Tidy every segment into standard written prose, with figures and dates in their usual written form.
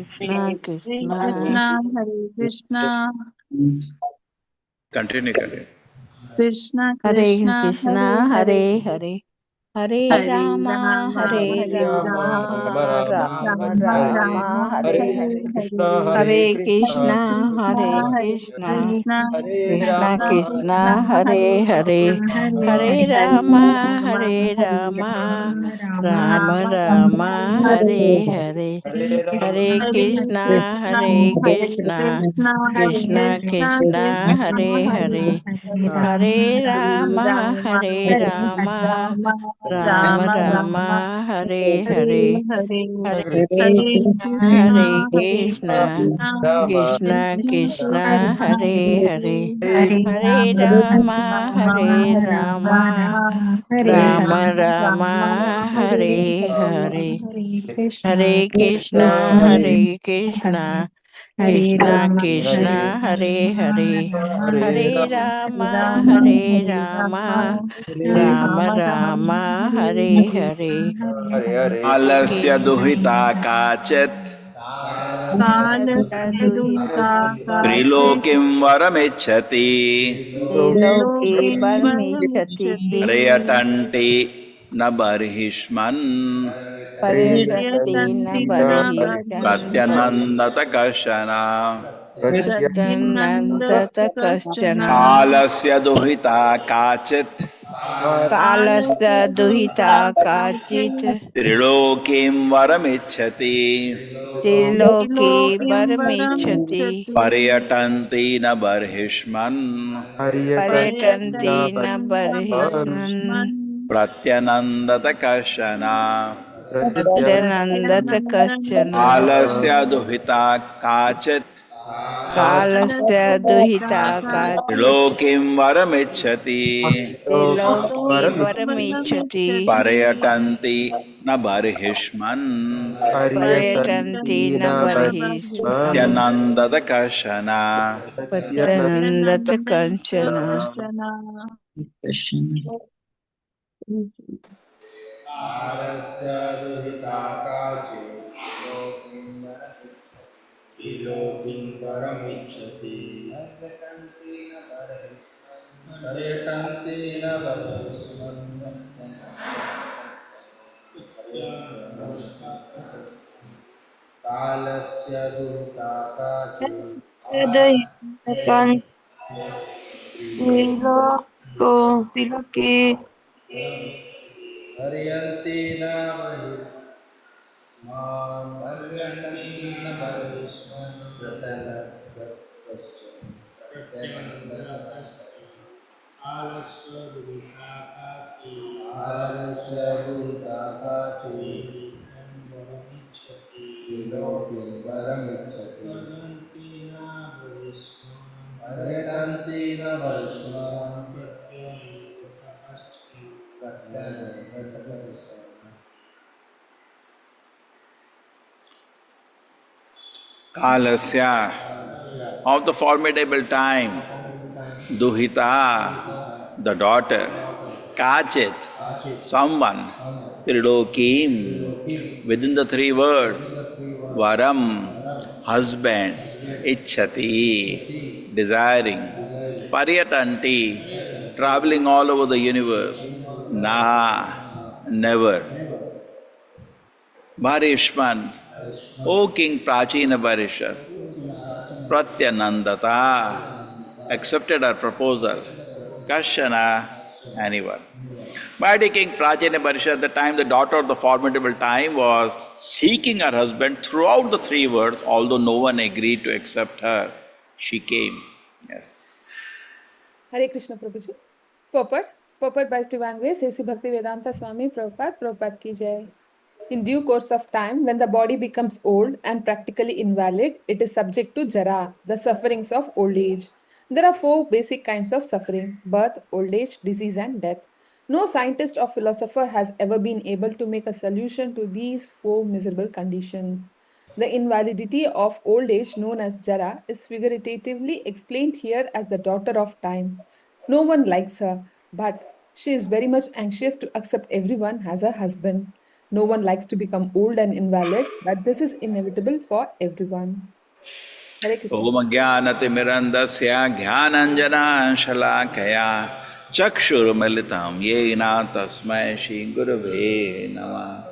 कृष्णा कृष्णा कृष्णा हरे Krishna continue करें। कृष्णा हरे कृष्णा कृष्णा हरे हरे हरे हरे हरे रामा राम हरे रामा राम रामा हरे हरे हरे कृष्णा हरे कृष्णा कृष्णा कृष्णा कृष्णा हरे हरे हरे हरे रामा हरे रामा राम रामा हरे हरे हरे कृष्णा हरे कृष्णा कृष्णा कृष्णा हरे हरे हरे रामा हरे रामा राम रामा हरे हरे हरे कृष्णा कृष्णा कृष्णा हरे हरे हरे रामा राम रामा हरे हरे हरे कृष्णा कृष्णा कृष्णा हरे हरे हरे रामा राम रामा हरे हरे आलस्य दुहिता काचित् कालस्य दुहिता काचित् त्रिलोकीं वरमिच्छति त्रिलोके वर्मिष्यति पर्यटन्ति न बर्हिष्मन् पर्यटन्ति न बर्हिषन् प्रत्यनन्दत कश्चन। प्रत्यनन्दत कश्चन कालस्य दुहिता काचित् कालस्य दुहिता काचित् त्रिलोकीं वरमिच्छति त्रिलोके वर्मिष्यति पर्यटन्ति न बर्हिष्मन् पर्यटन्ति न बर्हिष्मन् प्रत्यनन्दत कश्चन। प्रत्यनन्दत कश्चन कालस्य दुहिता काचित् कालस्य दुहिता काचित् त्रिलोकीं वरमिच्छति त्रिलोके वरमिच्छति पर्यटन्ति न बर्हिष्मन् पर्यटन्ति न बर्हिष्मन् प्रत्यनन्दत कश्चन। प्रत्यनन्दत कश्चन कालस्य दुहिता काचित् त्रिलोकीं वरमिच्छति पर्यटन्ति न बर्हिष्मन् कालस्य दुहिता काचित् त्रिलोके पर्यन्ति न बर्हिष्मन् पर्यटन्ति न बर्हिष्मन् आलस्य दुहिता काचित् त्रिलोकीं वरमिच्छति पर्यटन्ति न बर्हिष्मन् Kalasya, of the formidable time, Duhita, the daughter, Kachit, someone, Trilokim, within the three words, Varam, husband, Ichhati, desiring, Paryatanti, traveling all over the universe, Na, never, Bharishman, O King Prachina Bharishat, Pratyanandata accepted her proposal. Kashana, anyone. Mighty King Prajana Barisha, at the time the daughter of the formidable time was seeking her husband throughout the three worlds, although no one agreed to accept her, she came. Yes. Hare Krishna Prabhuji. Purport by His Divine Grace, A.C. Bhaktivedanta Swami Prabhupada ki jai. In due course of time, when the body becomes old and practically invalid, it is subject to jara, the sufferings of old age. There are four basic kinds of suffering: birth, old age, disease, and death. No scientist or philosopher has ever been able to make a solution to these four miserable conditions. The invalidity of old age, known as jara, is figuratively explained here as the daughter of time. No one likes her, but she is very much anxious to accept everyone as her husband. No one likes to become old and invalid, but this is inevitable for everyone. Hare Krishna. Om Jnanatimirandasya Jnananjana Shalakaya Chakshurmilitam Yena Tasmai Shri Gurave Namah.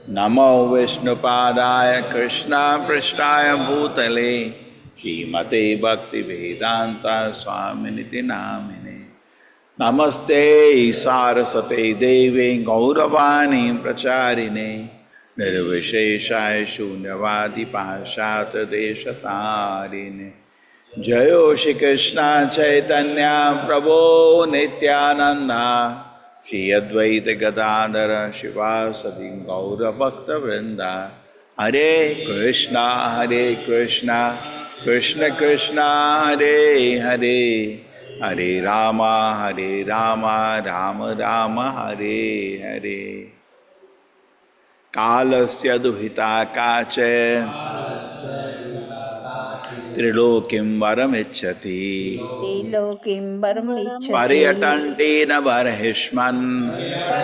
Namo Vishnupadaya Krishna Prishtaya Bhutale Srimate Bhakti Vedanta Swaminiti Namine. Namaste Sarasate Devi Gauravani Pracharine Nirvisheshaya Shunyavadi Pashata Deshatarine. Jayo Shri Krishna Chaitanya Prabhu Nityananda Shri Advaita Gadadhara Shivasadi Gaura Bhakta Vrinda. Hare Krishna Krishna Krishna Hare Hare Hare Rama Rama Rama Hare Hare. Kalasya duhita kache Trilokim varamicchati Trilokim varamicchati Paryatantina varhishman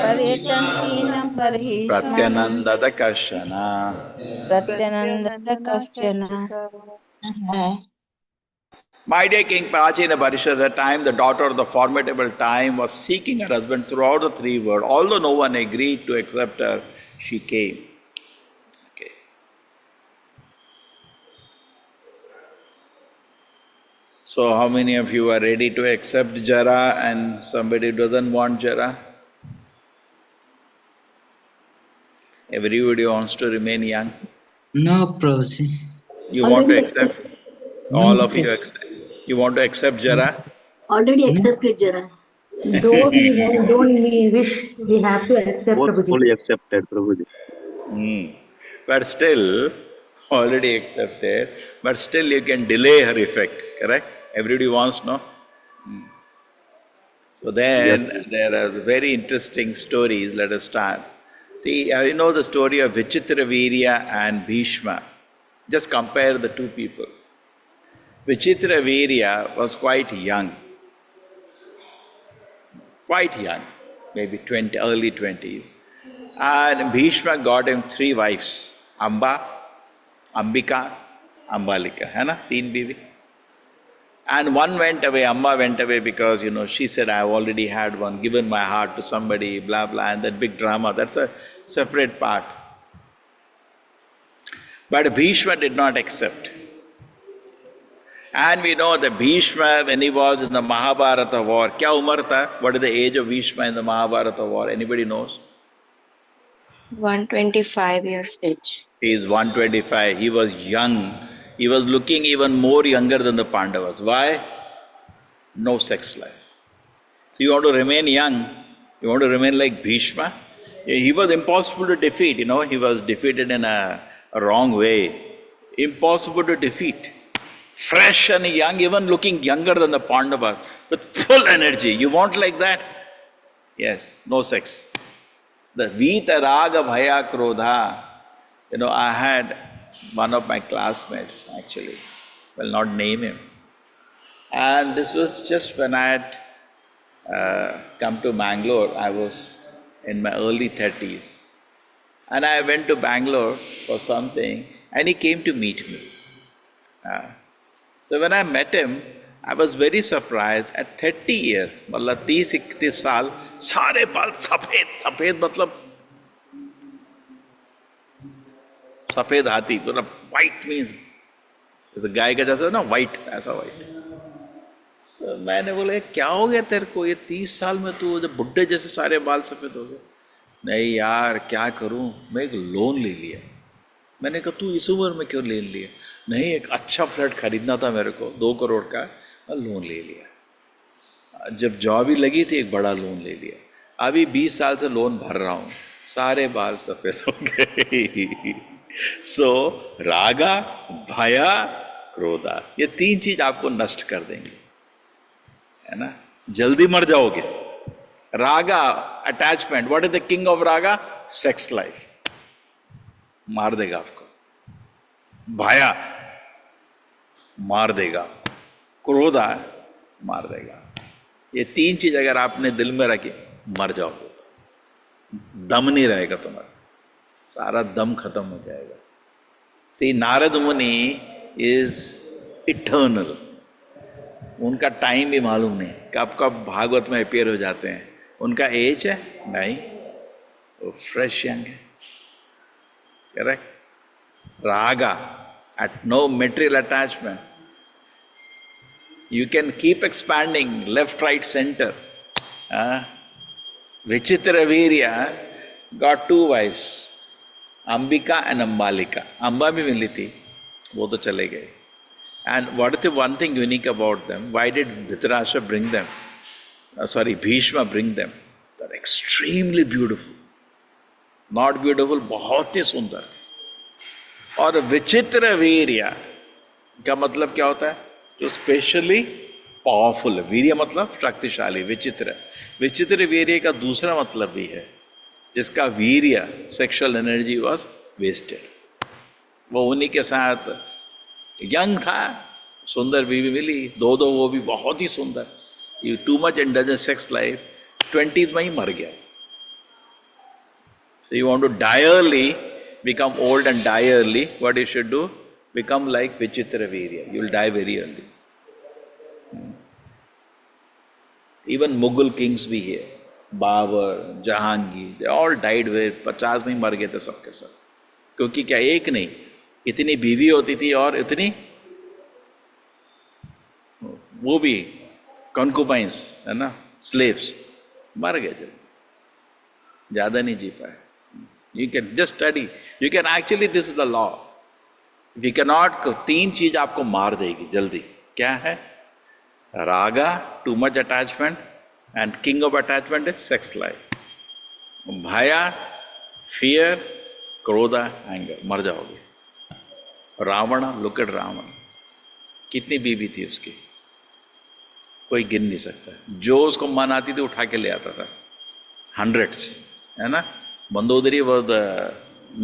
Paryatantina parhishman Pratyanandata kashana. Pratyanandata kaschana. My dear King Prachina Barisha, at that time the daughter of the formidable time was seeking her husband throughout the three worlds. Although no one agreed to accept her, she came. Okay. So how many of you are ready to accept Jara and somebody doesn't want Jara? Everybody wants to remain young. No, Prabhuji. You want to accept? All of you accept. You want to accept Jara? Already accepted, Jara. Though we wish, we have to accept, Prabhuji. Forcefully accepted, Prabhuji. But still, already accepted, but still you can delay her effect, correct? Everybody wants, no? So then there are very interesting stories. Let us start. See, you know the story of Vichitravirya and Bhishma. Just compare the two people. Vichitravirya was quite young, maybe early 20s. And Bhishma got him 3 wives, Amba, Ambika, Ambalika, hai na? 3 biwi. And one went away, Amma went away because, she said, I have already had one, given my heart to somebody, blah, blah, and that big drama, that's a separate part. But Bhishma did not accept. And we know that Bhishma, when he was in the Mahabharata war, kya umar tha? What is the age of Bhishma in the Mahabharata war? Anybody knows? 125 years age. He is 125. He was young. He was looking even more younger than the Pandavas. Why? No sex life. So you want to remain young, you want to remain like Bhishma? He was impossible to defeat, he was defeated in a wrong way. Impossible to defeat. Fresh and young, even looking younger than the Pandavas, with full energy. You want like that? Yes, no sex. The Vita Raga Bhaya Krodha. I had one of my classmates, actually, will not name him. And this was just when I had come to Bangalore. I was in my early 30s. And I went to Bangalore for something, and he came to meet me. So when I met him, I was very surprised. At 30 years, मतलब 30-31 साल, सारे बाल सफेद मतलब सफेद हाथी, पूरा white means जैसे गाय का जैसा ना white, ऐसा white. तो मैंने बोला क्या हो गया तेरे को, ये 30 साल में तू जब बुड्ढे जैसे सारे बाल सफेद हो गए. नहीं यार क्या करूं, मैं एक लोन ले लिया. मैंने कहा तू इस उम्र में क्यों लोन लिया? नहीं, एक अच्छा फ्लैट खरीदना था मेरे को, 2 करोड़ का, लोन ले लिया. जब जॉब ही लगी थी एक बड़ा लोन ले लिया. अभी 20 साल से लोन भर रहा हूँ, सारे बाल सफेद हो गए. सो रागा, भया, क्रोधा, ये 3 चीज आपको नष्ट कर देंगे, है ना. जल्दी मर जाओगे. Raga, attachment. What is the king of raga? Sex life, मार देगा आपको. भया, मार देगा. क्रोधा, मार देगा. ये 3 चीज अगर आपने दिल में रखी, मर जाओगे. दम नहीं रहेगा तुम्हारा. सारा दम खत्म हो जाएगा। सी नारद मुनि इज इटर्नल, उनका टाइम भी मालूम नहीं कब कब भागवत में अपेयर हो जाते हैं। उनका एज है नहीं, वो फ्रेश यंग है। करेक्ट। रागा at no material attachment, you can keep expanding left, right, center. Vichitra Virya got two wives, Ambika and Ambalika. Amba भी मिली थी, वो तो चले गए. And what is the one thing unique about them? Why did Dhritarashtra bring them? Bhishma bring them? They're extremely beautiful. Not beautiful, बहुत ही सुंदर थे. और विचित्र वीर्य का मतलब क्या होता है? जो स्पेशली पावरफुल है। वीर्य मतलब शक्तिशाली, विचित्र। विचित्र वीर्य का दूसरा मतलब भी है, जिसका वीर्य सेक्सुअल एनर्जी वॉज वेस्टेड। वो उन्हीं के साथ यंग था, सुंदर बीवी मिली, दो वो भी बहुत ही सुंदर। You too much indulgent sex life, 20s में ही मर गया। So you want to die early, become old and die early, what you should do? Become like Vichitra Virya. You will die very early. Even Mughal kings भी है, Babar, Jahangir, they all died with 50 में ही मर गए थे सबके सब। क्योंकि क्या एक नहीं, इतनी बीवी होती थी और इतनी वो भी concubines है ना, slaves, मर गए जल्दी, ज़्यादा नहीं जी पाए। You can just study. You can actually, this is the law. We cannot, तीन चीज आपको मार देगी जल्दी। क्या है? Raga, too much attachment, and king of attachment is sex life. भया, फियर, क्रोधा, एंगर, मर जाओगे। रावण, लुक एट रावण, कितनी बीवी थी उसकी, कोई गिन नहीं सकता। जो उसको मन आती थी उठा के ले आता था, हंड्रेड्स, है ना। Mandodari was the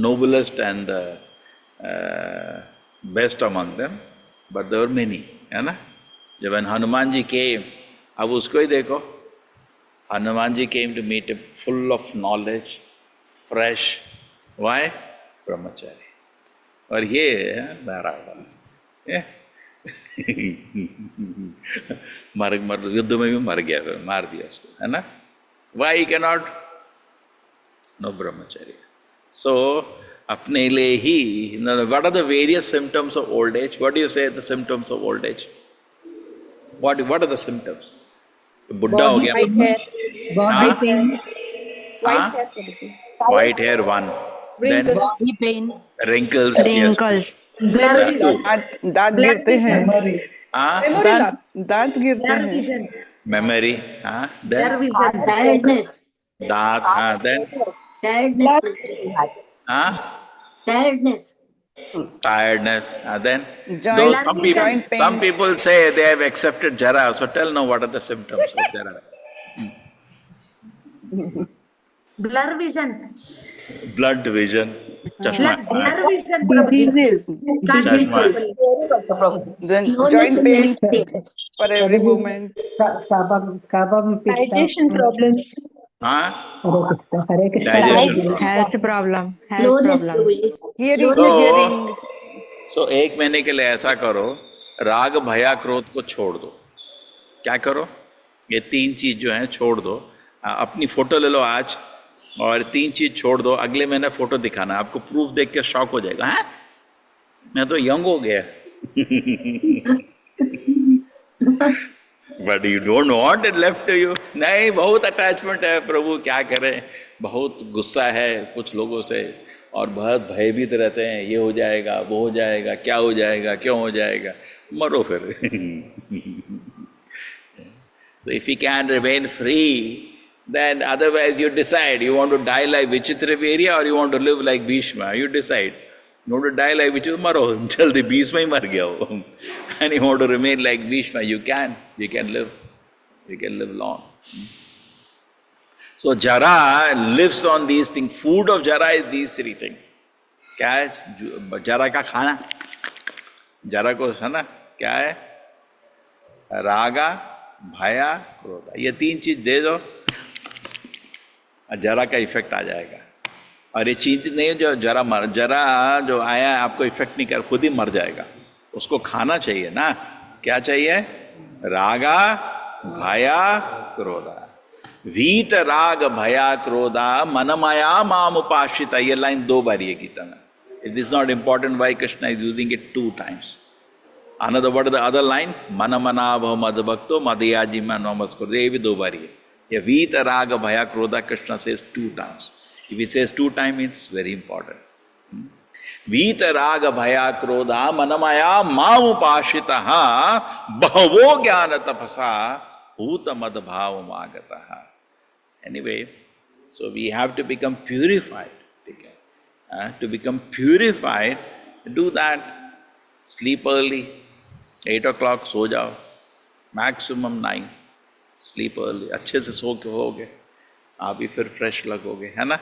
noblest and best among them, but there were many, है ना। जब हनुमान जी केम, अब उसको ही देखो, Hanuman ji came to meet full of knowledge, fresh, why? ब्रह्मचारी। और ये बहरा मर युद्ध में भी मर गया, फिर मार दिया उसको, है ना। Y can not? नो ब्रह्मचारी। सो अपने लिए ही, what are the various symptoms of old age? What do you say the symptoms of old age? What are the symptoms? बुढ़ा हो गया, white hair, white hair one, then wrinkles, wrinkles, दांत गिरते हैं, memory loss, दांत गिरते हैं, memory, then Tiredness. दांत, then Tiredness. tiredness, then Joint- some pain. people say they have accepted jara. So tell now, what are the symptoms of jara? Blur vision. Blood vision, chashma, Blur vision. diseases, chashma, then Slowness joint in pain everything. for every movement, Digestion problems. digestion. health problem, Slowness, Prabhuji. hearing, Slowness. hearing. So, 1 महीने के लिए ऐसा करो, राग, भया, क्रोध को छोड़ दो। क्या करो? ये 3 चीज जो है छोड़ दो। अपनी फोटो ले लो आज, और 3 चीज छोड़ दो। अगले महीने फोटो दिखाना, आपको प्रूफ देख के शॉक हो जाएगा। हैं? मैं तो यंग हो गया। But you don't want it left to you. नहीं, बहुत अटैचमेंट है प्रभु, क्या करें, बहुत गुस्सा है कुछ लोगों से, और बहुत भयभीत रहते हैं, ये हो जाएगा, वो हो जाएगा, क्या हो जाएगा, क्यों हो जाएगा। मरो फिर। So if you can remain free, then otherwise you decide, you want to die like Vichitra Virya or you want to live like Bhishma, you decide. You want to die like Vichitra, maro, jaldi Bhishma ही मर गया हो। And you want to remain like Bhishma, you can live long. So Jara lives on these things. Food of Jara is these 3 things. क्या है जरा का खाना? जरा को है ना, क्या है? रागा, भया, क्रोधा, ये 3 चीज दे दो, जरा का इफेक्ट आ जाएगा। और ये चीज नहीं जो जरा जो आया आपको इफेक्ट नहीं कर, खुद ही मर जाएगा। उसको खाना चाहिए ना। क्या चाहिए? रागा भया क्रोधा। वीत राग भया क्रोधा मनमया माम उपाश्रिता। ये लाइन 2 बार ये गीता में। It is not important Y Krishna is using it 2 times. Another, what is the other line? Manamana bhav madbhakto madhyaji man namaskar. ये भी 2 बार है। ये वीत राग भया क्रोधा Krishna says 2 times. If he says 2 times, it's very important. वीत राग भया क्रोधा मनमया माम उपाश्रितः बहवो ज्ञान तपसा भूत मद भाव मागतः. Anyway, so we have to become purified. To become purified, do that. Sleep early. 8 o'clock सो जाओ. Maximum 9. Sleep early. अच्छे से सो के होगे आप भी फिर फ्रेश लगोगे, है ना?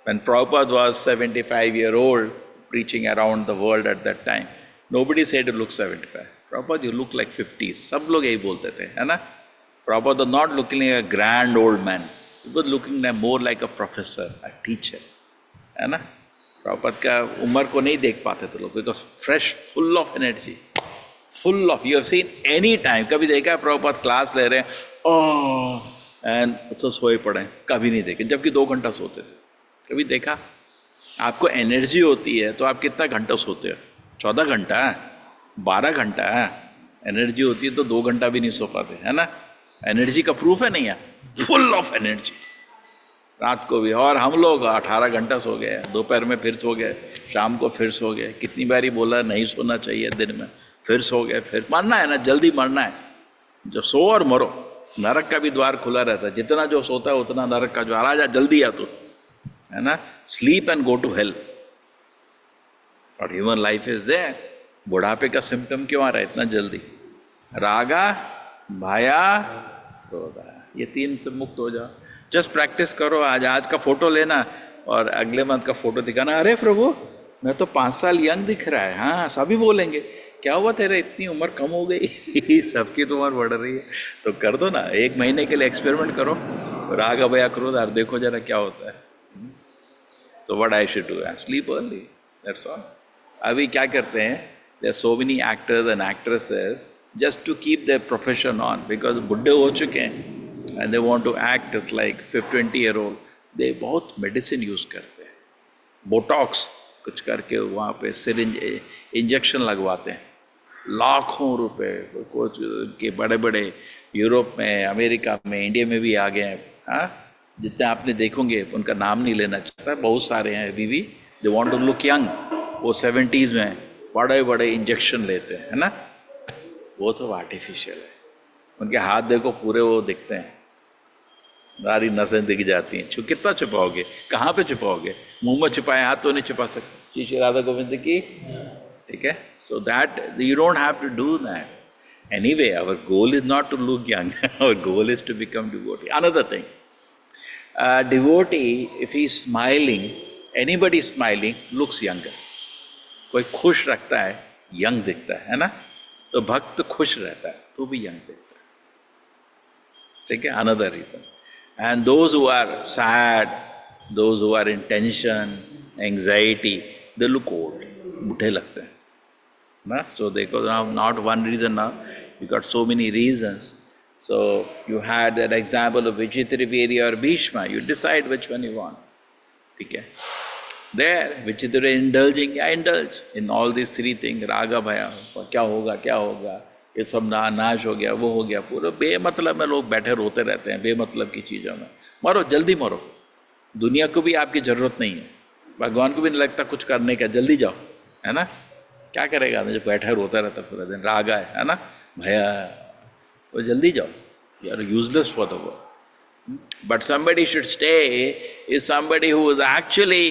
When Prabhupada was 75-year-old preaching around the world at that time, nobody said you look 75. Prabhupada, you look like 50s. सब लोग यही बोलते थे, है ना? Prabhupada was not looking like a grand old man. He was looking like more like a professor, a teacher, है ना? Prabhupada का उम्र को नहीं देख पाते थे लोग, because fresh, full of energy, full of. You have seen any time. कभी देखा Prabhupada क्लास ले रहे हैं, oh, and तो सोए पड़े, कभी नहीं देखे, जबकि 2 घंटा सोते थे. कभी देखा? आपको एनर्जी होती है तो आप कितना घंटा सोते हो? 14 घंटा, 12 घंटा एनर्जी होती है तो 2 घंटा भी नहीं सो पाते, है ना? एनर्जी का प्रूफ है नहीं है? फुल ऑफ एनर्जी रात को भी. और हम लोग 18 घंटा सो गए, दोपहर में फिर सो गए, शाम को फिर सो गए. कितनी बारी बोला नहीं सोना चाहिए दिन में, फिर सो गए. फिर मरना है ना, जल्दी मरना है. जो सो और मरो. नरक का भी द्वार खुला रहता है, जितना जो सोता है उतना नरक का द्वार. आ जा, जल्दी आ तू, है ना? Sleep and go to hell. और ह्यूमन लाइफ इज देयर. बुढ़ापे का सिम्टम क्यों आ रहा है इतना जल्दी? रागा भया क्रोधा. ये 3 से मुक्त हो जाओ. जस्ट प्रैक्टिस करो. आज का फोटो लेना और अगले मंथ का फोटो दिखाना. अरे प्रभु, मैं तो 5 साल यंग दिख रहा है. हाँ, सभी बोलेंगे क्या हुआ तेरे, इतनी उम्र कम हो गई. सबकी तो उम्र बढ़ रही है. तो कर दो ना, 1 महीने के लिए एक्सपेरिमेंट करो. राग भया क्रोध, देखो जरा क्या होता है. तो what I should do? Sleep early, that's all. अभी क्या करते हैं, there are so many actors and actresses just to keep their profession on, because बुढ़े हो चुके हैं and they want to act like 20-year-old. They बहुत मेडिसिन यूज़ करते हैं, बोटॉक्स कुछ करके वहाँ पे सिरिंज इंजेक्शन लगवाते हैं. लाखों रुपए. कुछ के बड़े बड़े यूरोप में, अमेरिका में, इंडिया में भी आ गए हैं. हाँ, जितने आपने देखोगे, उनका नाम नहीं लेना चाहता, बहुत सारे हैं अभी भी. They want to look young. वो 70s में बड़े बड़े इंजेक्शन लेते हैं, है ना? वो सब आर्टिफिशियल है. उनके हाथ देखो, पूरे वो दिखते हैं, सारी नसें दिख जाती हैं. कितना छुपाओगे, कहाँ पे छुपाओगे? मुंह में छुपाए हाथ तो नहीं छुपा सकते. श्री राधा गोविंद की. ठीक है. So that you don't have to do that. Anyway, our goal is not to look young. Our goal is to become devotee. Another thing, devotee, if he is smiling, anybody smiling looks younger. कोई खुश रखता है, young दिखता है ना? तो भक्त खुश रहता है तो भी यंग दिखता है. ठीक है. Another reason. And those who are sad, those who are in tension, anxiety, they look old. बूढ़े लगते हैं ना? So देखो now, not one reason now, you got so many reasons. So you had that example of Vichitriviri or Bhishma. You decide which one you want. ठीक है. There, Vichitra indulging, I indulge in all these 3 things. रागा भया, क्या होगा क्या होगा, ये सब नाश हो गया, वो हो गया. पूरा बेमतलब में लोग बैठे रोते रहते हैं, बेमतलब की चीज़ों में. मरो, जल्दी मरो. दुनिया को भी आपकी ज़रूरत नहीं है, भगवान को भी नहीं लगता कुछ करने का. जल्दी जाओ, है ना? क्या करेगा जो बैठा रोता रहता पूरा दिन? रागा है ना? भया. वो जल्दी जाओ. You are useless for the world. But somebody should stay is somebody who is actually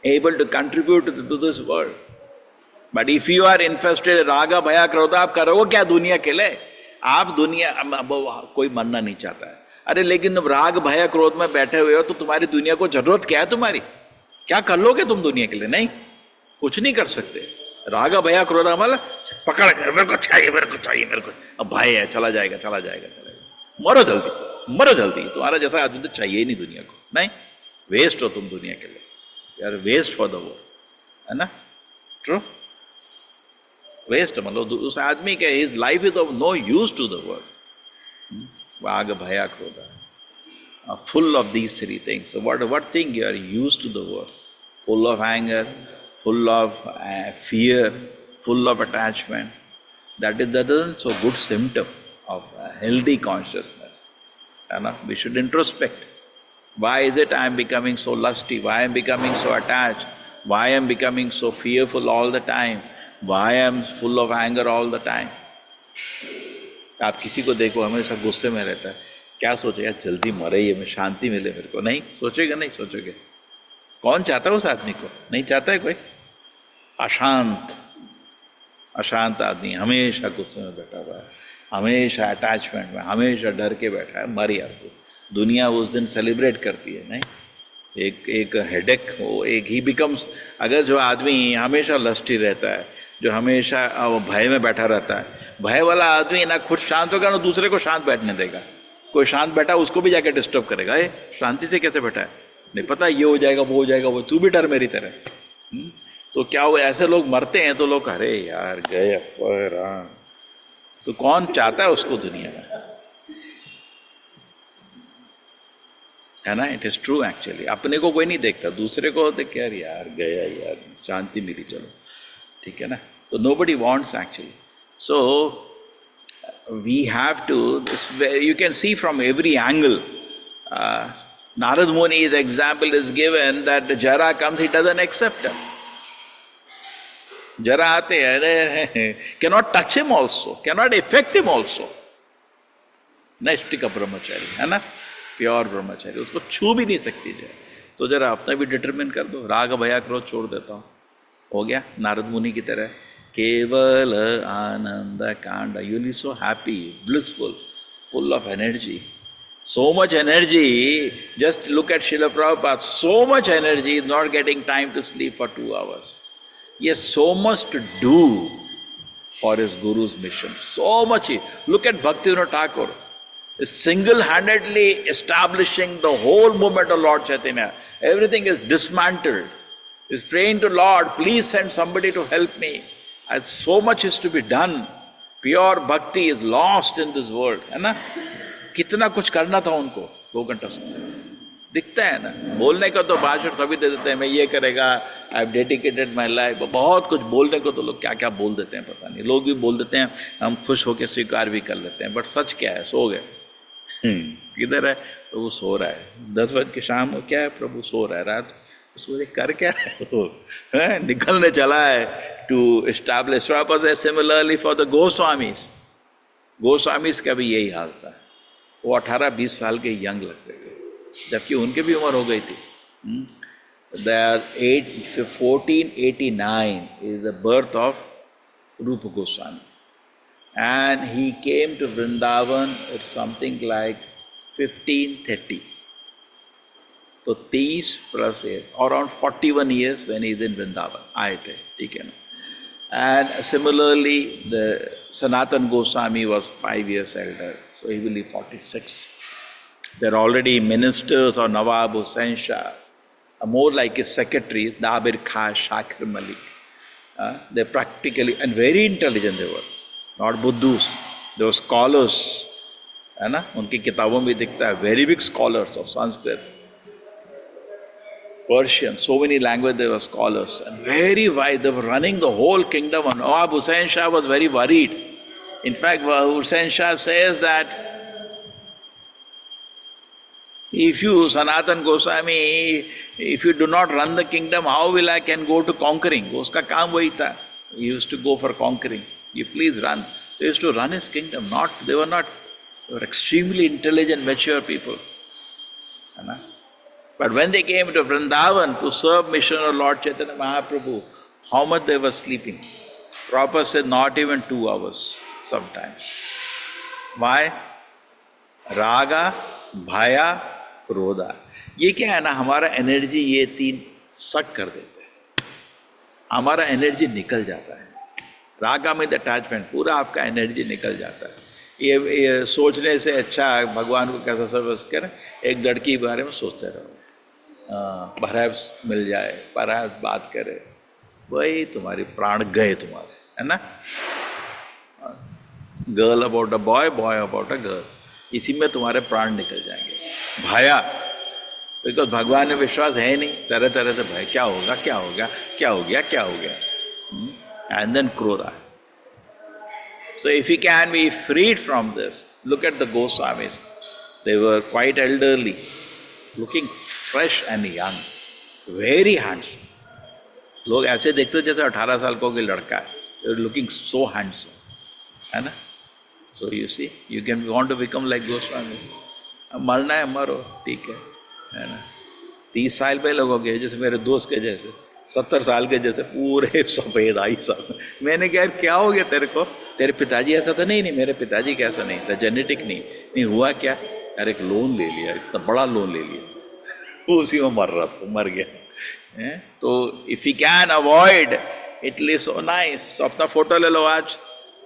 able to contribute to this world. But if you are infested रागा भया क्रोध, आप करोगे क्या दुनिया के लिए? आप दुनिया, कोई मरना नहीं चाहता है. अरे लेकिन राग भया क्रोध में बैठे हुए हो तो तुम्हारी दुनिया को जरूरत क्या है? तुम्हारी क्या कर लोगे तुम दुनिया के लिए? नहीं, कुछ नहीं कर सकते. रागा भया क्रोध मतलब पकड़ कर, मेरे को चाहिए, मेरे को चाहिए, मेरे को. अब भाई है, चला जाएगा, चला जाएगा, चला जाएगा. मरो जल्दी, मरो जल्दी. तुम्हारा जैसा आदमी तो चाहिए ही नहीं दुनिया को. नहीं, वेस्ट हो तुम दुनिया के लिए, you are waste for the world, है ना? ट्रू? वेस्ट मतलब उस आदमी के his life is of no use to the world. वाग भया क्रोध, full of these three things. So what thing you are used to the world? Full of anger, full of fear, full of attachment. That isn't so good symptom of healthy consciousness. We should introspect. Why is it I am becoming so lusty? Why I am becoming so attached? Why I am becoming so fearful all the time? Why I am full of anger all the time? आप किसी को देखो हमेशा गुस्से में रहता है, क्या सोचेगा? जल्दी मरे ये, मैं शांति मिले मेरे को. नहीं सोचेगा, नहीं सोचोगे. कौन चाहता है उस आदमी को? नहीं चाहता है कोई. अशांत अशांत आदमी हमेशा गुस्से में बैठा हुआ है, हमेशा अटैचमेंट में, हमेशा डर के बैठा है. मर यार तू. दुनिया उस दिन सेलिब्रेट करती है. नहीं, एक हेडेक हो, एक ही बिकम्स. अगर जो आदमी हमेशा लस्टी रहता है, जो हमेशा भय में बैठा रहता है, भय वाला आदमी ना खुद शांत होगा ना दूसरे को शांत बैठने देगा. कोई शांत बैठा उसको भी जाकर डिस्टर्ब करेगा. शांति से कैसे बैठा है? नहीं पता ये हो जाएगा वो हो जाएगा, वो तू भी डर मेरी तरह. तो क्या वो ऐसे लोग मरते हैं तो लोग अरे यार गए राम. तो कौन चाहता है उसको दुनिया में, है ना? It is true actually. अपने को कोई नहीं देखता, दूसरे को देख के यार गया यार, शांति मिली, चलो ठीक है ना. So nobody wants actually. So we have to, you can see from every angle. Narad Muni's example is given that the Jara comes, he doesn't accept him. Jara aate hain, cannot touch him also, cannot affect him also. नैष्टिक ब्रह्मचारी है ना, pure ब्रह्मचारी, उसको छू भी नहीं सकती जरा. तो जरा अपना भी डिटरमिन कर दो, राग भया क्रोध छोड़ देता हूँ, हो गया नारद मुनि की तरह. केवल आनंद कांड. You will be so happy, blissful, full of energy. So much energy. Just look at Srila Prabhupada. So much energy is not getting time to sleep for 2 hours. He has so much to do for his Guru's mission. So much. Look at Bhaktivinoda Thakur. Is single-handedly establishing the whole movement of Lord Chaitanya. Everything is dismantled. Is praying to Lord, please send somebody to help me. As so much is to be done. Pure bhakti is lost in this world, है ना? कितना कुछ करना था उनको. 2 घंटा सुनते हैं, दिखता है ना. बोलने का तो भाषण सभी दे देते हैं, मैं ये करेगा, I have dedicated my life. बहुत कुछ बोलने को तो लोग क्या क्या बोल देते हैं पता नहीं. लोग भी बोल देते हैं, हम खुश होकर स्वीकार भी कर लेते हैं. बट सच क्या है? सो गए. किधर है प्रभु? सो रहा है. 10 बजे की शाम हो, क्या है प्रभु? सो रहा है. रात उसको कर क्या है? निकलने चला है to establish. Similarly for the Goswamis. Goswamis का भी यही हाल था. वो 18-20 साल के यंग लगते थे, जबकि उनकी भी उम्र हो गई थी. 1489 is the birth of Rupa Goswami, and he came to Vrindavan at something like 1530. तो 30 plus 8, around 41 years when he is in Vrindavan. आए थे, ठीक है ना. And similarly, the Sanatan Goswami was 5 years elder, so he will be 46. There are already ministers or Nawab Hussain Shah, more like his secretary, Dabir Khan, Shakir Malik. They practically, and very intelligent they were, not Buddhus. They were scholars, है ना. उनकी किताबों में दिखता है, very big scholars of Sanskrit, Persian, so many languages, they were scholars, and very wise. They were running the whole kingdom. And Nawab Hussain Shah was very worried. In fact, Hussain Shah says that if you, Sanatan Goswami, if you do not run the kingdom, how will I can go to conquering? Uska kaam wahi tha. He used to go for conquering. You please run. So he used to run his kingdom. They were extremely intelligent, mature people. But when they came to Vrindavan to serve mission of Lord Chaitanya Mahaprabhu, how much they were sleeping? Prabhupada said not even 2 hours sometimes. Why? Raga, Bhaya, Krodha. ये क्या है ना, हमारा energy ये 3 सक कर देते हैं. हमारा एनर्जी निकल जाता है. रागा में अटैचमेंट, पूरा आपका एनर्जी निकल जाता है. ये सोचने से अच्छा भगवान को कैसा सर्विस करें, एक लड़की के बारे में सोचते रहो, परहैप्स मिल जाए, परहैप्स बात करे, वही तुम्हारी प्राण गए तुम्हारे, है ना। Girl about a boy, boy about a girl, इसी में तुम्हारे प्राण निकल जाएंगे। भया, बिकॉज भगवान में विश्वास है नहीं, तरह तरह से भय, क्या होगा क्या होगा क्या हो गया क्या हो गया, एंड देन क्रोधा। So if you can be freed from this, look at the Goswamis. They were quite elderly, looking fresh and young, very handsome. लोग ऐसे देखते जैसे 18 साल का कोई लड़का है. They were looking so handsome, है ना? So you see, you can want to become like Goswamis. मरना है मरो, ठीक है ना? 30 साल पहले लोग हो गए जैसे मेरे दोस्त के जैसे, 70 साल के जैसे पूरे सफ़ेद आई सब। मैंने कहा यार क्या हो गया तेरे को, तेरे पिताजी ऐसा था? नहीं मेरे पिताजी का ऐसा नहीं था, जेनेटिक नहीं हुआ क्या यार, एक लोन ले लिया, इतना बड़ा लोन ले लिया, वो उसी में मर रहा था, मर गया। तो if you can avoid it is so nice. तो अपना फोटो ले लो आज,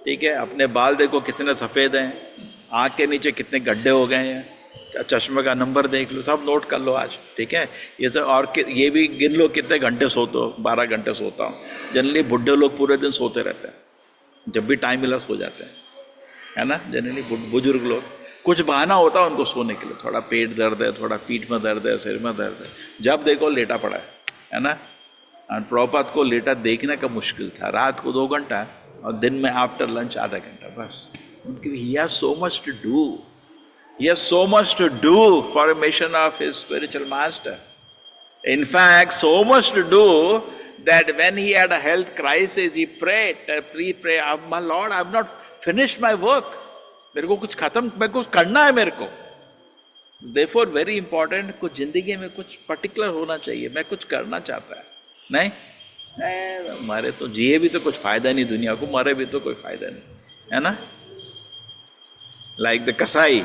ठीक है, अपने बाल देखो कितने सफ़ेद हैं, आँख के नीचे कितने गड्ढे हो गए हैं, चश्मे का नंबर देख लो, सब नोट कर लो आज, ठीक है। ये सब, और ये भी गिन लो कितने घंटे सोते हो। 12 घंटे सोता हूँ। जनरली बुढ़े लोग पूरे दिन सोते रहते हैं, जब भी टाइम मिला सो जाते हैं, है ना। जनरली बुजुर्ग लोग, कुछ बहाना होता है उनको सोने के लिए, थोड़ा पेट दर्द है, थोड़ा पीठ में दर्द है, सिर में दर्द है, जब देखो लेटा पड़ा है ना। और प्रभुपाद को लेटा देखने का मुश्किल था, रात को 2 घंटा और दिन में आफ्टर लंच आधा घंटा बस। उनकी he has so much to do, he has so much to do for a mission of his spiritual master. In fact, so much to do that when he had a health crisis, he prayed, pre-pray, my Lord, I have not finished my work. मेरे को कुछ खत्म, मैं कुछ करना है मेरे को। Therefore, very important, कुछ जिंदगी में कुछ particular होना चाहिए, मैं कुछ करना चाहता है। नहीं मरे तो जिए भी तो कुछ फायदा नहीं दुनिया को, मरे भी तो कोई फायदा नहीं, है ना। Like the Kasai,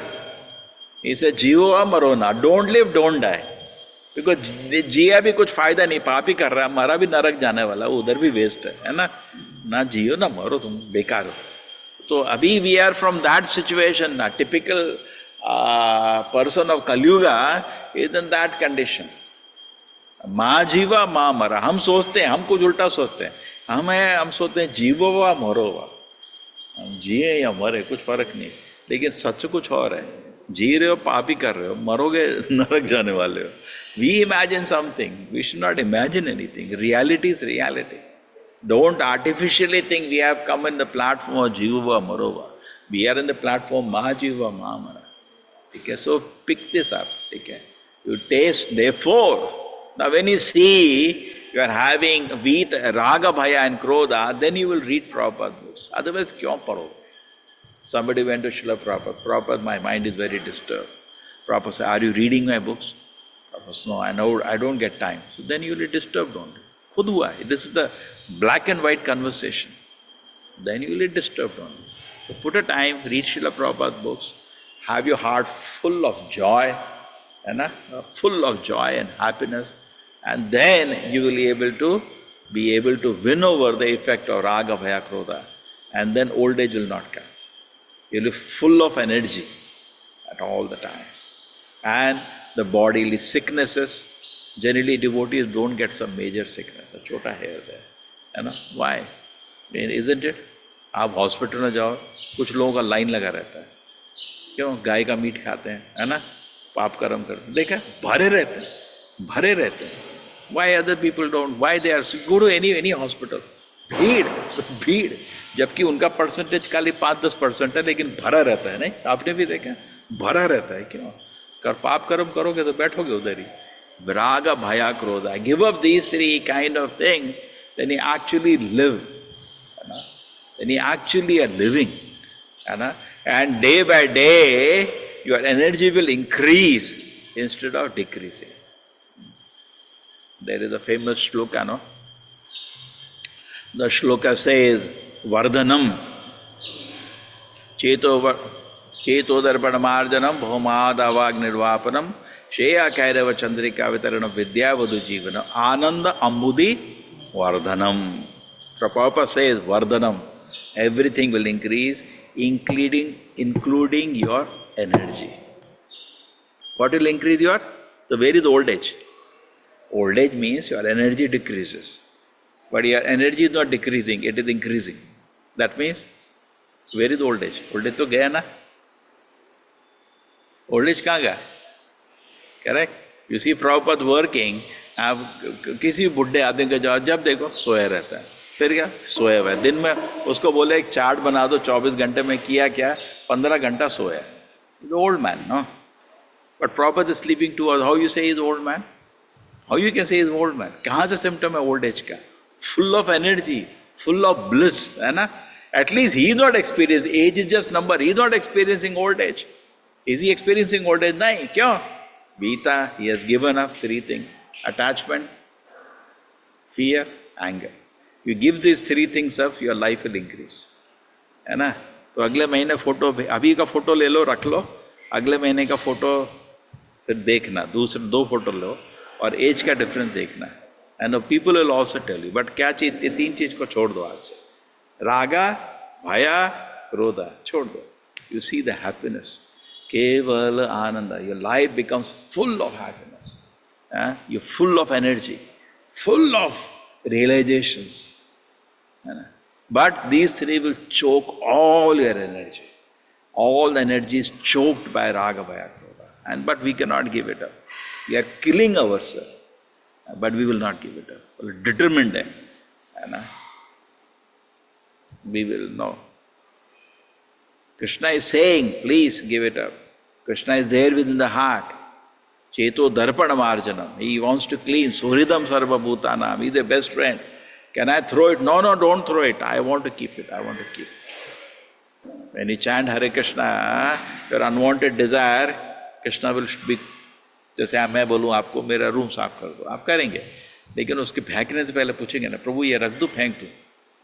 he said, जियो या मरो ना, don't live don't die, because जिया भी कुछ फायदा नहीं, पाप ही कर रहा है, मरा भी नरक जाने वाला, उधर भी वेस्ट है ना। ना जियो ना मरो, तुम बेकार हो। तो अभी we are from that situation ना, typical person of Kaliyuga is in that condition. माँ जीवा माँ मरा, हम सोचते हैं, हम कुछ उल्टा सोचते हैं, हम सोचते हैं जीवो वा मरो वा, हम जिए या मरे कुछ फर्क नहीं, लेकिन सच कुछ और है। जी रहे हो पाप ही कर रहे हो, मरोगे नरक जाने वाले हो। We imagine something, we should not imagine anything, reality is reality. Don't artificially think we have come in the platform of जीवा मरोवा, we are in the platform मा जीवा मा मरा, ठीक है। सो पिक दिस अप, ठीक है, you test therefore. Now when you see you are having with राग भय एंड क्रोधा, then you will read proper books, otherwise क्यों पढ़ोगे। Somebody went to Srila Prabhupada. Prabhupada, my mind is very disturbed. Prabhupada said, are you reading my books? Prabhupada said, no, I don't get time. So then you will be disturbed only. Khud hua hai. This is the black and white conversation. Then you will be disturbed only. So put a time, read Srila Prabhupada's books, have your heart full of joy, full of joy and happiness, and then you will be able to win over the effect of raga, bhaya, krodha, and then old age will not come. You'll be full of energy at all the time. And the bodily sicknesses, generally devotees don't get some major sickness, a chota hair there. Why? Isn't it? आप hospital में जाओ, कुछ लोगों का line लगा रहता है, क्यों? गाय का मीट खाते हैं, है ना, पाप कर्म करते हैं, देखा, भरे रहते हैं। Why other people don't? Why they are? Go to any hospital, भीड़, जबकि उनका परसेंटेज खाली 5-10% है, लेकिन भरा रहता है। नहीं, आपने भी देखा, भरा रहता है। क्यों? पाप कर्म करोगे तो बैठोगे उधर ही। विराग भया क्रोधा, give up these 3 kind of things, then you actually live, है ना, then you actually are living, है ना। And day by day your energy will increase instead of decreasing. There is a famous shloka, no, the shloka says, vardhanam चेतोदर्पणमार्जनम भौमादावाग्निर्वापनम श्रेया कैरव चंद्रिका वितरणम विद्यावधु जीवनम आनंद अम्बुदि वर्धनम। Prabhupada says vardhanam, everything will increase, including your energy. What will increase your? So where is old age? Old age means your energy decreases. But your energy is not decreasing, it is increasing. That means, where is old age? Old age तो गया ना? Old age कहाँ गया? Correct? You see Prabhupada working, आप किसी बुढ़े आदमी के जाओ, जब देखो सोया रहता है. फिर क्या? सोया हुआ है. दिन में उसको बोले एक चार्ट बना दो 24 घंटे में किया क्या? 15 घंटा सोया. He's an old man, no? But Prabhupada is sleeping 2 hours. How you say he's old man? How you can say he's old man? कहाँ से symptom है old age का? Full of energy, full of bliss, है ना? At least he is not experiencing, age is just number, he is not experiencing old age. Is he experiencing old age? नहीं, क्यों? Beta, he has given up 3 things. Attachment, fear, anger. You give these 3 things up, your life will increase. है ना? तो अगले महीने photo, अभी का photo ले लो, रख लो, अगले महीने का फोटो फिर देखना, दूसरे 2 फोटो लो और एज का डिफरेंस देखना. And people will also tell you. But क्या चीज, ये 3 चीज को छोड़ दो आज से. रागा, भया, क्रोधा छोड़ दो. यू सी द हैप्पीनेस, केवल आनंद. Your life becomes full of happiness. You full of energy, full of realisations. But these 3 will choke all your energy. All the energy is choked by raga, bhaya, krodha. But we cannot give it up. We are killing ourselves, but we will not give it up. We are determined. We will know. Krishna is saying, please give it up. Krishna is there within the heart. Cheto darpana marjanam. He wants to clean. Suhridam sarva bhutanam. He is the best friend. Can I throw it? No, don't throw it. I want to keep it. I want to keep it. When you chant Hare Krishna, your unwanted desire, Krishna will be, जैसे मैं बोलूँ आपको मेरा room साफ कर दो, आप करेंगे. लेकिन उसके फेंकने से पहले पूछेंगे ना, प्रभु ये रख दूँ, फेंक दूँ,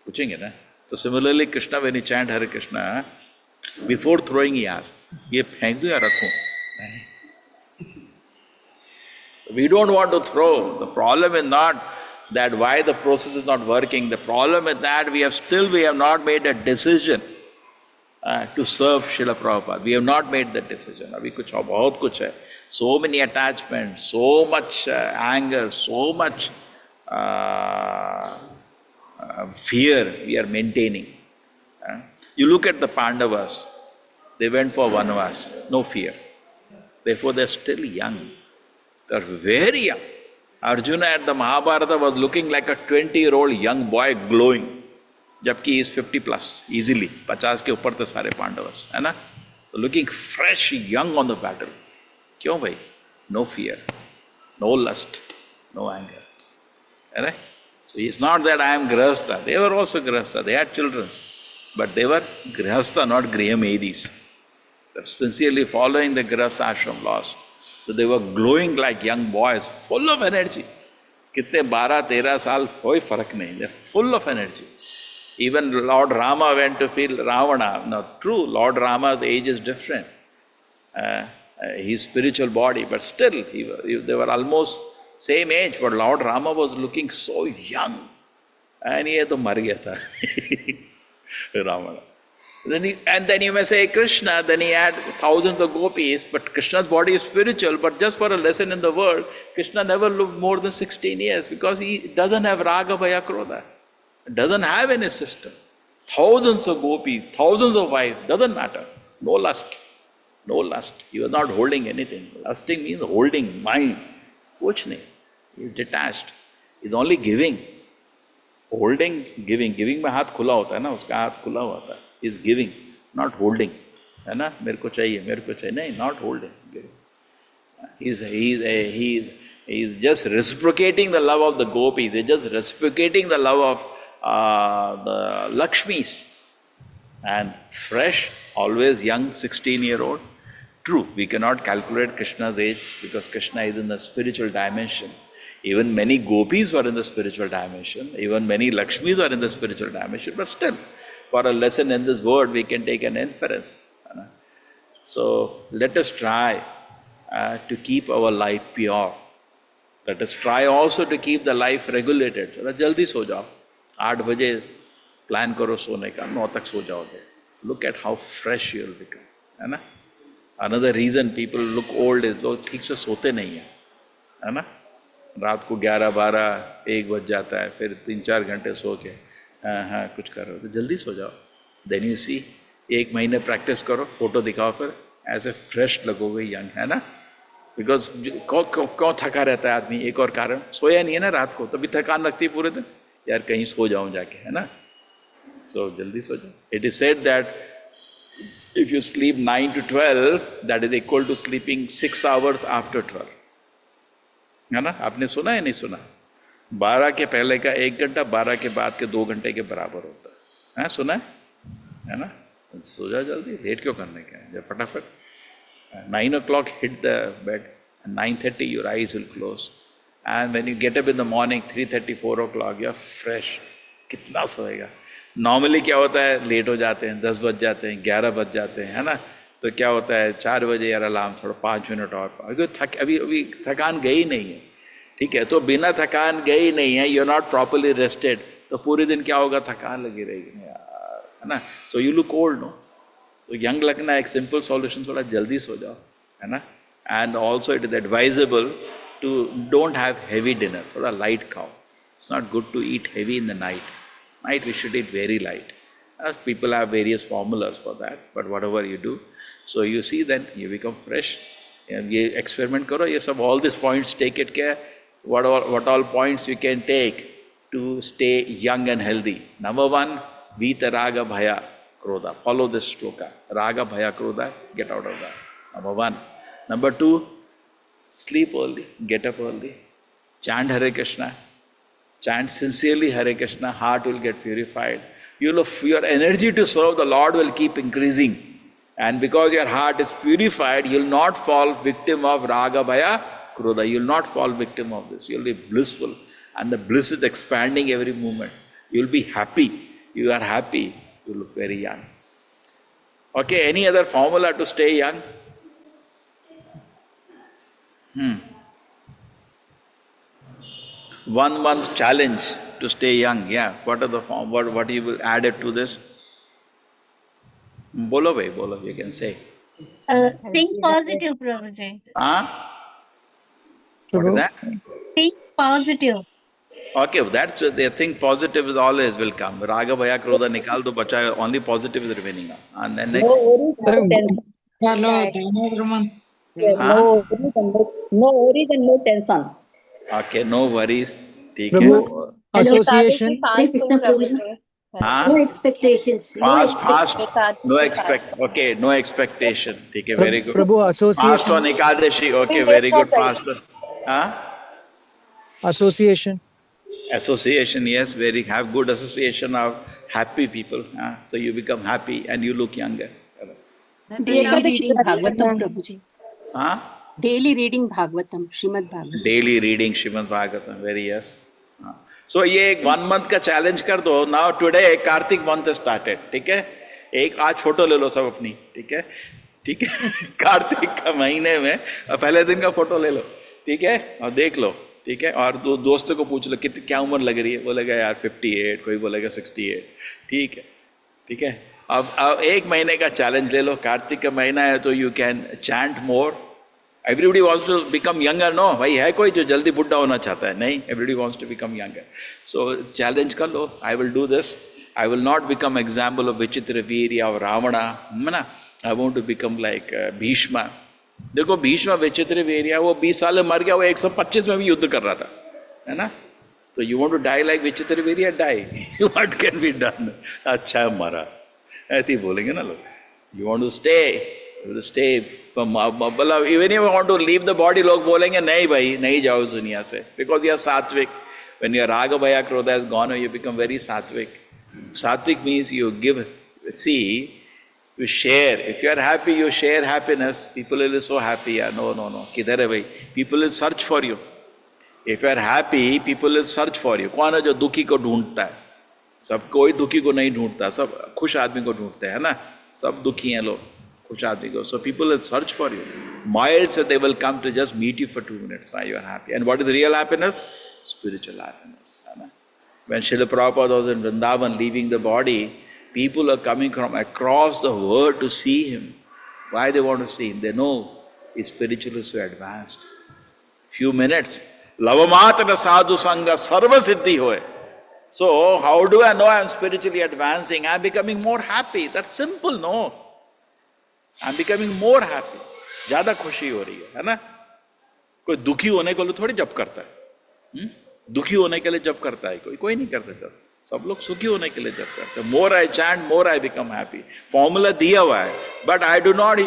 पूछेंगे ना. तो similarly Krishna, when you chant Hare Krishna, before throwing he asks, ये फेंक दूँ या रखूँ? We don't want to throw. The problem is not that why the process is not working. The problem is that we have not made a decision to serve Srila Prabhupada. We have not made that decision. Abhi kuch hai, bahut kuch hai. So many attachments, so much anger, so much fear we are maintaining. You look at the Pandavas, they went for Vanvas, no fear. Therefore they are still young. They are very young. Arjuna at the Mahabharata was looking like a 20-year-old young boy glowing. जबकि he is 50 plus, easily. 50 के ऊपर तो सारे पांडवस, है ना? So looking fresh, young on the battle. क्यों भाई? No fear, no lust, no anger. है ना? So it's not that I am Grihastha. They were also Grihastha. They had children. But they were Grihastha, not Griham-edis. They were sincerely following the Grihastha ashram laws. So they were glowing like young boys, full of energy. कितने 12-13 साल कोई फर्क नहीं. They're full of energy. Even Lord Rama went to feel Ravana. Now, true, Lord Rama's age is different. His spiritual body, but still, they were almost same age. But Lord Rama was looking so young. And he तो मर गया था. Ravana. Then you may say Krishna, then he had thousands of gopis, but Krishna's body is spiritual, but just for a lesson in the world, Krishna never lived more than 16 years because he doesn't have raga, bhaya, krodha. Doesn't have any system. Thousands of gopis, thousands of wives, doesn't matter. No lust. No lust. He was not holding anything. Lusting means holding mind. Kuch nahi. He is detached. He is only giving. Holding, giving. Giving में हाथ खुला होता है ना, उसका हाथ खुला होता है. He is giving, not holding. है ना? मेरे को चाहिए. नहीं, not holding. Giving. He is just reciprocating the love of the gopis. He is just reciprocating the love of the Lakshmis. And fresh, always young, 16-year-old. True, we cannot calculate Krishna's age because Krishna is in the spiritual dimension. Even many gopis were in the spiritual dimension. Even many Lakshmis are in the spiritual dimension. But still, for a lesson in this world, we can take an inference. So, let us try to keep our life pure. Let us try also to keep the life regulated. So, jaldi so jao. 8 बजे plan करो सोने का, 9 तक सो जाओगे. Look at how fresh you will become. है ना? Another reason people look old is लोग ठीक से सोते नहीं हैं. है ना? रात को 11-12-1 बज जाता है, फिर 3-4 घंटे सो के हाँ कुछ कर रहे हो, तो जल्दी सो जाओ. देन यू सी, 1 महीने प्रैक्टिस करो, फोटो दिखाओ, फिर ऐसे फ्रेश लगोगे, यंग, है ना. बिकॉज क्यों थका रहता है आदमी, एक और कारण, सोया नहीं है ना रात को, तभी थकान लगती है पूरे दिन, यार कहीं सो जाऊं जाके, है ना. सो जल्दी सो जाओ. It is said that if you sleep 9 to 12, that is equal to sleeping 6 hours after 12. है ना. आपने सुना है नहीं सुना? 12 के पहले का 1 घंटा, 12 के बाद के 2 घंटे के बराबर होता है. सुना है ना. सो जाओ जल्दी, लेट क्यों करने का है, जब फटाफट 9 o'clock hit the bed, and 9:30 your eyes will close, and when you get up in the morning 3:30, 4 o'clock you are fresh. कितना सोएगा. नॉर्मली क्या होता है, लेट हो जाते हैं, 10 बज जाते हैं, 11 बज जाते हैं, है ना. तो क्या होता है, 4 बजे यार अलार्म, थोड़ा 5 मिनट और, अभी थकान गई नहीं है, ठीक है. तो बिना थकान गई नहीं है, you are not properly rested, तो पूरे दिन क्या होगा, थकान लगी रहेगी यार, है ना. So you look old, no. तो यंग लगना एक सिंपल सॉल्यूशन, थोड़ा जल्दी सो जाओ, है ना. And also it is advisable to don't have heavy dinner, थोड़ा लाइट खाओ. It's not good to eat heavy in the night. Night we should eat very light. As people have various formulas for that, but whatever you do, so you see then you become fresh. ये experiment करो, ये सब all these points take it care. What all points you can take to stay young and healthy. Number 1, Vita Raga Bhaya Krodha. Follow this shloka. Raga Bhaya Krodha, get out of that. Number 1. Number 2, sleep early, get up early, chant Hare Krishna. Chant sincerely Hare Krishna, heart will get purified. Your energy to serve the Lord will keep increasing. And because your heart is purified, you will not fall victim of Raga, Bhaya, Krodha. You will not fall victim of this. You will be blissful. And the bliss is expanding every moment. You will be happy. You are happy. You look very young. Okay, any other formula to stay young? 1 month challenge to stay young. Yeah, what are the form? What you will add it to this? Bolo bhai, bolo. You can say. Think positive, Prabhuji. What is that? Think positive. Okay, that's they think positive is always will come. Raga Bhaya Krodha nikal do bacha, only positive is remaining. And then next. Hello, Damodar man. No worries and no tension. Okay, no worries. ठीक है. प्रभु association. Hare Krishna Prabhuji. No expectations. Fast. No expect. Okay, no expectation. ठीक है, very good. Prabhu Fast association. on Ekadashi. Okay, very good. Fast. Association. Association, yes, very have good association of happy people. So you become happy and you look younger. Daily reading Bhagavatam, Prabhuji. Huh? Daily reading Bhagavatam, Srimad Bhagavatam. Daily reading Srimad Bhagavatam, very yes. So ये एक 1 month का challenge कर दो. Now today Kartik month has started. ठीक है. एक आज photo ले लो सब अपनी. ठीक है. ठीक है. कार्तिक का महीने में पहले दिन का फोटो ले लो. ठीक है. और देख लो. ठीक है. और दोस्तों को पूछ लो कितनी क्या उम्र लग रही है. बोलेगा यार 58, कोई बोलेगा 68. ठीक है. ठीक है. अब 1 महीने का चैलेंज ले लो. कार्तिक का महीना है तो you can chant more. Everybody wants to become younger, no? भाई है कोई जो जल्दी बुढ़ा होना चाहता है? नहीं. Everybody wants to become younger. So challenge कर लो. I will do this. I will not become example of Vichitra Virya or Ravana. ना? I want to become like Bhishma. देखो भीष्म विचित्र वीर्य वो 20 साल में मर गया, वो 125 में भी युद्ध कर रहा था, है ना? तो you want to die like विचित्र वीर्य, die. What can be done? अच्छा मरा, ऐसे ही बोलेंगे ना लोग. You want to stay. Stay from even if you want to leave the body, लोग बोलेंगे नहीं भाई नहीं जाओ इस दुनिया से, because you are sattvic. When your raga bhaya krodha has gone, you become very sattvic. Sattvic means you give, see, you share. If you are happy, you share happiness. People will be so happy. Yeah, no. किधर है भाई? People will search for you. If you are happy, people will search for you. कौन है जो दुखी को ढूंढता है? सब कोई दुखी को नहीं ढूंढता, सब खुश आदमी को ढूंढते हैं ना. सब दुखी हैं लोग, खुश आदमी को. So people will search for you. Miles they will come to just meet you for 2 minutes while you are happy. And what is real happiness? Spiritual happiness. When Srila Prabhupada was in Vrindavan leaving the body, people are coming from across the world to see him. Why they want to see him? They know his spiritual is so advanced. Few minutes Lavamatra sadhu sangha sarva siddhi hoye. So how do I know I'm spiritually advancing? I'm becoming more happy. That's simple, no? I'm becoming more happy. ज्यादा खुशी हो रही है ना? कोई दुखी होने के लिए थोड़ी जप करता है, दुखी होने के लिए जप करता है कोई नहीं करता जप. सब लोग सुखी होने के लिए जप करते हैं. More I chant, more I become happy. Formula दिया हुआ है, but I do not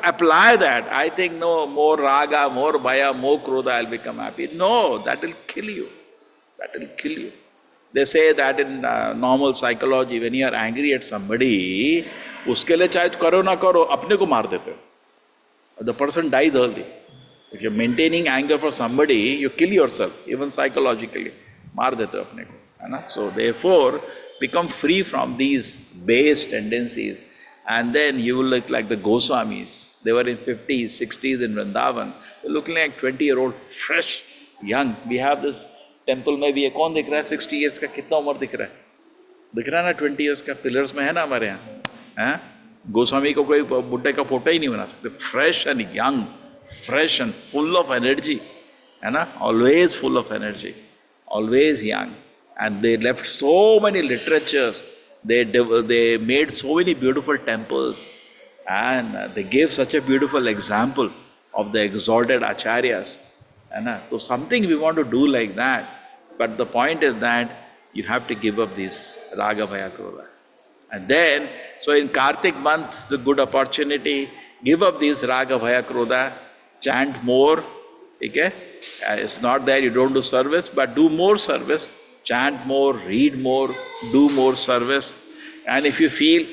apply that. I think no, more raga, more bhaya, more krodha, I'll become happy. No, that will kill you. That will kill you. They say that in normal psychology, when you are angry at somebody, उसके लिए चाहे करो ना करो, अपने को मार देते हो. The person dies early. If you're maintaining anger for somebody, you kill yourself, even psychologically. मार देते हो अपने को, है ना? So therefore, become free from these base tendencies, and then you will look like the Goswamis. They were in 50s, 60s in Vrindavan. They're looking like 20-year-old, fresh, young. We have this temple में भी है, कौन दिख रहा है 60 years का? कितना उम्र दिख रहा है? दिख रहा है ना 20 years का? पिलर्स में है ना हमारे यहाँ, हैं? गोस्वामी को कोई बुड्ढे का फोटो ही नहीं बना सकते. Fresh and young, fresh and full of energy, है ना? Always full of energy, always young. And they left so many literatures. They made so many beautiful temples, and they gave such a beautiful example of the exalted acharyas. So something we want to do like that. But the point is that you have to give up this raga, bhaya, krodha. And then, so in Kartik month, it's a good opportunity. Give up this raga, bhaya, krodha. Chant more. Okay? It's not that you don't do service, but do more service. Chant more, read more, do more service. And if you feel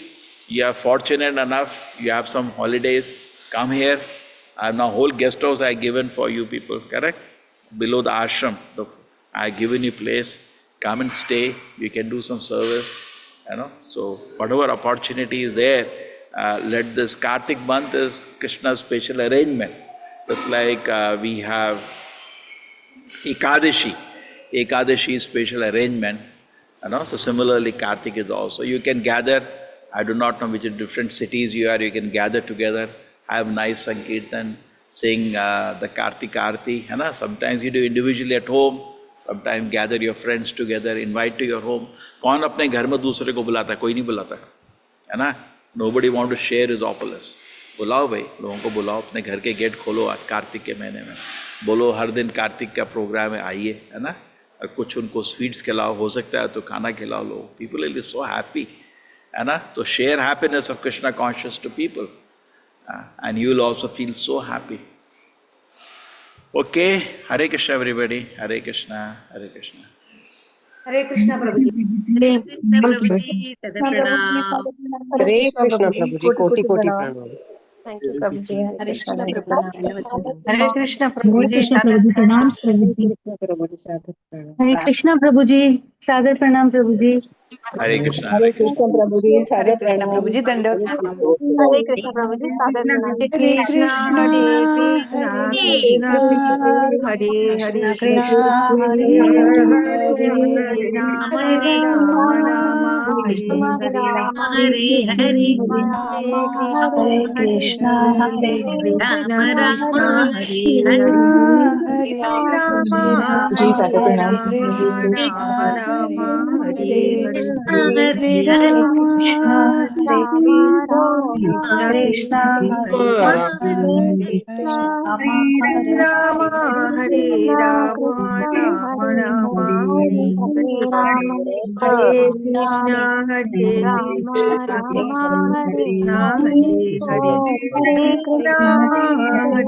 you are fortunate enough, you have some holidays, come here. And now whole guest house I have given for you people, correct? Below the ashram, I have given you place. Come and stay. You can do some service, you know. So whatever opportunity is there, let this Kartik month is Krishna's special arrangement. Just like we have Ekadashi. Ekadashi is special arrangement. You know? So similarly Kartik is also. You can gather, I do not know which different cities you are, you can gather together, have nice Sankirtan, sing the Kartik Aarti. You know? Sometimes you do individually at home, sometimes gather your friends together, invite to your home. कौन अपने घर में दूसरे को बुलाता है? कोई नहीं बुलाता है ना? Nobody want to share his opulence. बुलाओ भाई, लोगों को बुलाओ, अपने घर के गेट खोलो आज कार्तिक के महीने में. बोलो हर दिन कार्तिक का प्रोग्राम है, आइए, है ना? और कुछ उनको स्वीट्स खिलाओ, हो सकता है तो खाना खिलाओ लोग. People will be so happy, है ना? तो share happiness of Krishna conscious to people, and you will also feel so happy. Okay, Hare Krishna everybody, Hare Krishna, Hare Krishna. Hare Krishna Prabhuji. Hare Krishna Prabhuji, Sada Pranam. Hare Krishna Prabhuji, koti koti pranam. Thank you Prabhuji. Hare Krishna Prabhuji. Hare Krishna Prabhuji. Hare Krishna Prabhuji. Sadar Pranam Prabhuji. Hare Krishna. Hare Krishna Prabhuji, Hare Krishna Prabhuji, Dandavat Pranam. Hare Krishna Prabhuji. Sadar Pranam. Hare Krishna, Hare Krishna, Rama Rama, Hare Hare, Hare Krishna, Rama Rama, Hare Hare, Rama Rama, Hare Hare